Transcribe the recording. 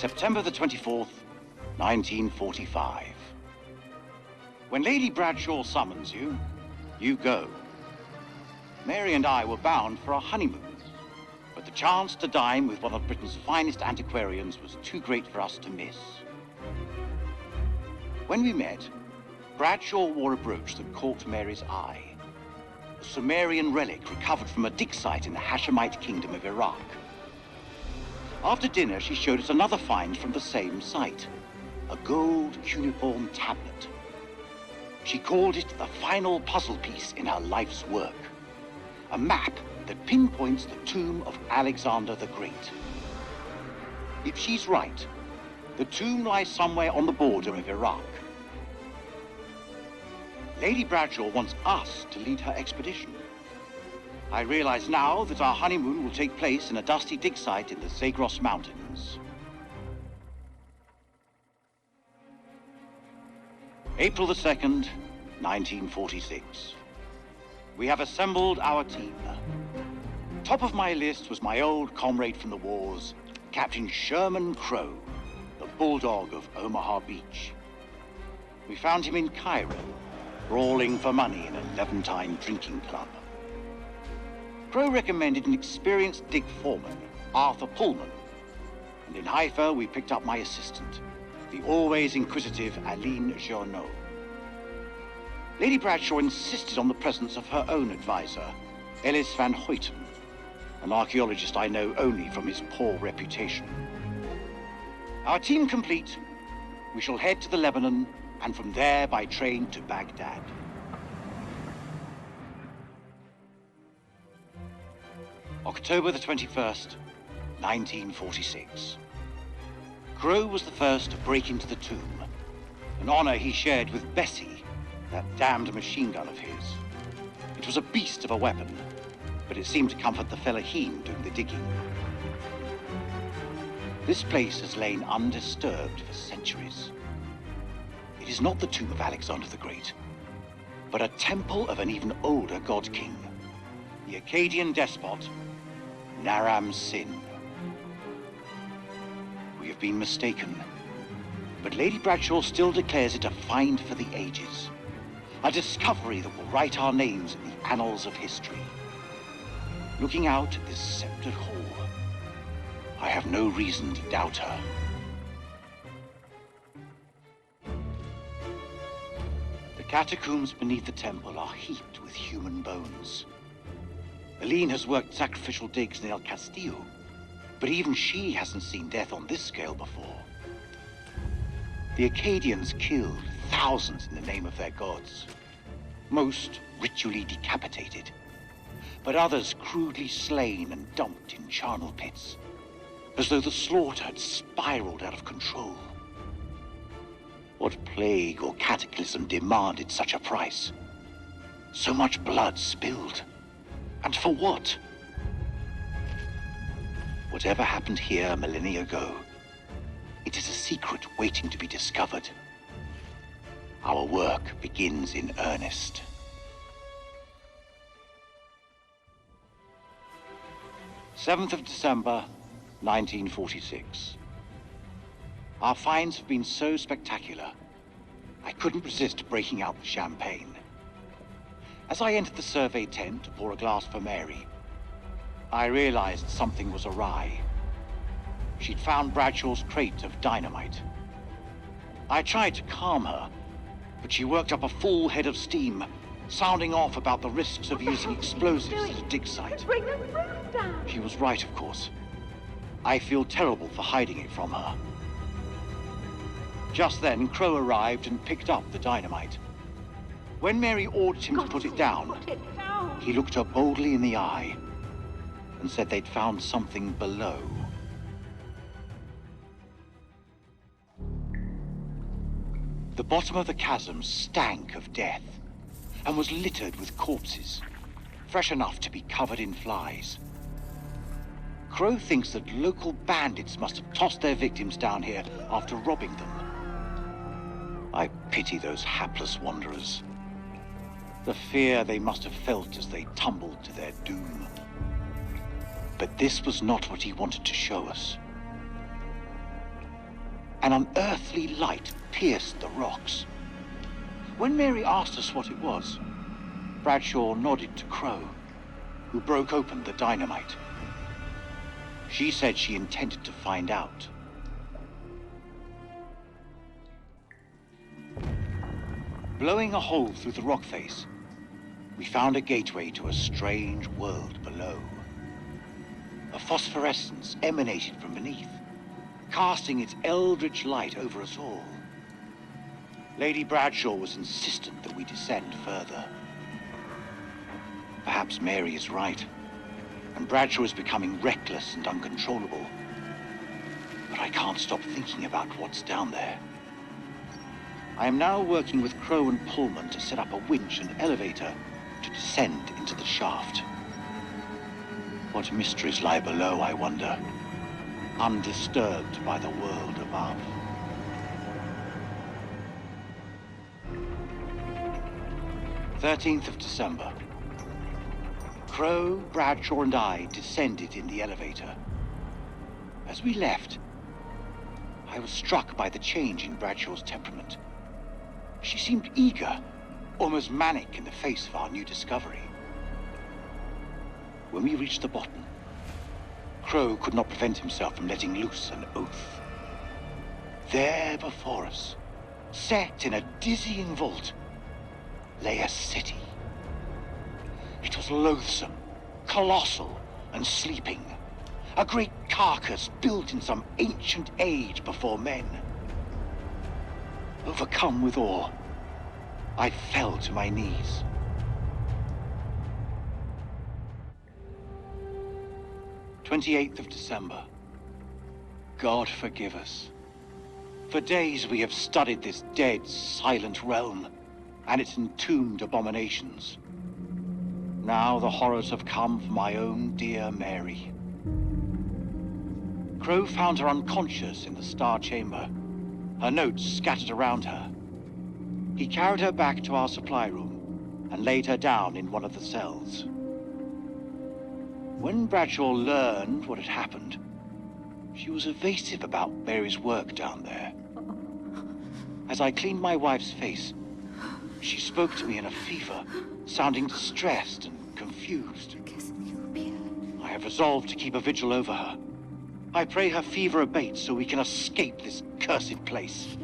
September the 24th, 1945. When Lady Bradshaw summons you, you go. Mary and I were bound for our honeymoon, but the chance to dine with one of Britain's finest antiquarians was too great for us to miss. When we met, Bradshaw wore a brooch that caught Mary's eye. A Sumerian relic recovered from a dig site in the Hashemite kingdom of Iraq. After dinner, she showed us another find from the same site, a gold cuneiform tablet. She called it the final puzzle piece in her life's work, a map that pinpoints the tomb of Alexander the Great. If she's right, the tomb lies somewhere on the border of Iraq. Lady Bradshaw wants us to lead her expedition. I realize now that our honeymoon will take place in a dusty dig site in the Zagros Mountains. April the 2nd, 1946. We have assembled our team. Top of my list was my old comrade from the wars, Captain Sherman Crowe, the bulldog of Omaha Beach. We found him in Cairo, brawling for money in a Levantine drinking club. Crowe recommended an experienced dig foreman, Arthur Pullman, and in Haifa we picked up my assistant, the always inquisitive Aline Journeau. Lady Bradshaw insisted on the presence of her own advisor, Ellis van Hoyten, an archaeologist I know only from his poor reputation. Our team complete, we shall head to the Lebanon and from there by train to Baghdad. October the 21st, 1946. Crowe was the first to break into the tomb, an honor he shared with Bessie, that damned machine gun of his. It was a beast of a weapon, but it seemed to comfort the fellaheen doing the digging. This place has lain undisturbed for centuries. It is not the tomb of Alexander the Great, but a temple of an even older god-king, the Akkadian despot, Naram Sin. We have been mistaken, but Lady Bradshaw still declares it a find for the ages, a discovery that will write our names in the annals of history. Looking out at this sceptred hall, I have no reason to doubt her. The catacombs beneath the temple are heaped with human bones. Aline has worked sacrificial digs in El Castillo, but even she hasn't seen death on this scale before. The Akkadians killed thousands in the name of their gods, most ritually decapitated, but others crudely slain and dumped in charnel pits, as though the slaughter had spiraled out of control. What plague or cataclysm demanded such a price? So much blood spilled. And for what? Whatever happened here millennia ago, it is a secret waiting to be discovered. Our work begins in earnest. December 7th, 1946. Our finds have been so spectacular, I couldn't resist breaking out the champagne. As I entered the survey tent to pour a glass for Mary, I realized something was awry. She'd found Bradshaw's crate of dynamite. I tried to calm her, but she worked up a full head of steam, sounding off about the risks of using explosives at a dig site. Bring the roof down. She was right, of course. I feel terrible for hiding it from her. Just then, Crowe arrived and picked up the dynamite. When Mary ordered him to put it down, he looked her boldly in the eye and said they'd found something below. The bottom of the chasm stank of death and was littered with corpses, fresh enough to be covered in flies. Crowe thinks that local bandits must have tossed their victims down here after robbing them. I pity those hapless wanderers. The fear they must have felt as they tumbled to their doom. But this was not what he wanted to show us. An unearthly light pierced the rocks. When Mary asked us what it was, Bradshaw nodded to Crow, who broke open the dynamite. She said she intended to find out. Blowing a hole through the rock face, we found a gateway to a strange world below. A phosphorescence emanated from beneath, casting its eldritch light over us all. Lady Bradshaw was insistent that we descend further. Perhaps Mary is right, and Bradshaw is becoming reckless and uncontrollable. But I can't stop thinking about what's down there. I am now working with Crow and Pullman to set up a winch and elevator to descend into the shaft. What mysteries lie below, I wonder, undisturbed by the world above. "13th of December. Crow, Bradshaw, and I descended in the elevator. As we left, I was struck by the change in Bradshaw's temperament. She seemed eager, almost manic in the face of our new discovery. When we reached the bottom, Crow could not prevent himself from letting loose an oath. There before us, set in a dizzying vault, lay a city. It was loathsome, colossal, and sleeping. A great carcass built in some ancient age before men. Overcome with awe, I fell to my knees. "28th of December. God forgive us. For days we have studied this dead, silent realm and its entombed abominations. Now the horrors have come for my own dear Mary. Crow found her unconscious in the Star Chamber, her notes scattered around her. He carried her back to our supply room and laid her down in one of the cells. When Bradshaw learned what had happened, she was evasive about Mary's work down there. As I cleaned my wife's face, she spoke to me in a fever, sounding distressed and confused. I have resolved to keep a vigil over her. I pray her fever abates so we can escape this cursed place.